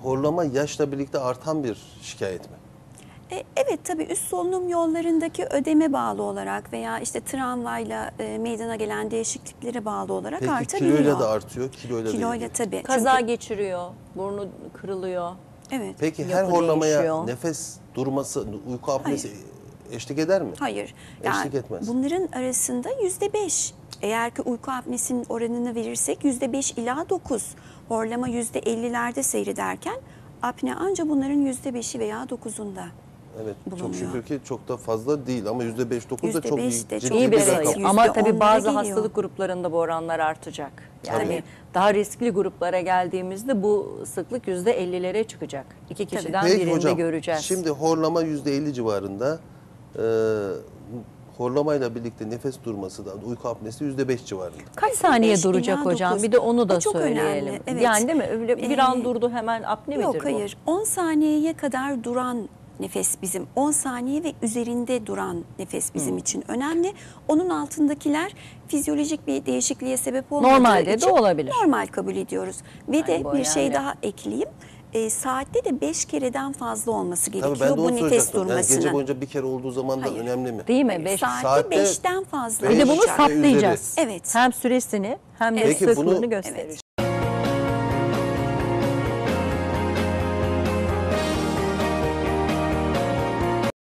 Horlama yaşla birlikte artan bir şikayet mi? Evet, tabii üst solunum yollarındaki ödeme bağlı olarak veya işte travmayla meydana gelen değişikliklere bağlı olarak Peki artabiliyor. kiloyla da artıyor, kiloyla da ilgili. Tabii. Kaza geçiriyor, burnu kırılıyor. Evet. Peki her Yapı horlamaya değişiyor. nefes durması, uyku apnesi eşlik eder mi? Hayır. Eşlik etmez. Bunların arasında %5. Eğer ki uyku apnesinin oranını verirsek %5 ila 9. Horlama %50'lerde seyrederken apne anca bunların %5'i veya 9'unda. Evet, bulunuyor. çok şükür ki çok da fazla değil ama %5-9 da çok iyi, %5 de ciddi çok İyi bir Evet, sayı. rakam. Ama tabii %10'lara bazı geliyor. hastalık gruplarında bu oranlar artacak. Yani Tabii. daha riskli gruplara geldiğimizde bu sıklık %50'lere çıkacak. İki kişiden Peki birinde hocam, göreceğiz. şimdi horlama %50 civarında, horlamayla birlikte nefes durması da uyku apnesi %5 civarında. Kaç saniye 5 duracak ila hocam? 9. Bir de onu da O çok söyleyelim. önemli, evet. Yani değil mi? Öyle bir an durdu hemen apne midir Yok, bu? hayır. 10 saniyeye kadar duran nefes bizim. 10 saniye ve üzerinde duran nefes bizim için önemli. Onun altındakiler fizyolojik bir değişikliğe sebep olmadığı Normalde de için olabilir. normal kabul ediyoruz. Ve de bu bir şey önemli. daha ekleyeyim. Saatte de 5 kereden fazla olması Tabii gerekiyor ben de onu bu nefes söyleyecektim. Yani durmasının. gece boyunca bir kere olduğu zaman da Hayır. önemli mi? Değil mi? Beş. Saatte 5'ten fazla Bir de bunu olacak. saptayacağız. Evet. Hem süresini hem de Peki sıklığını bunu gösterecek.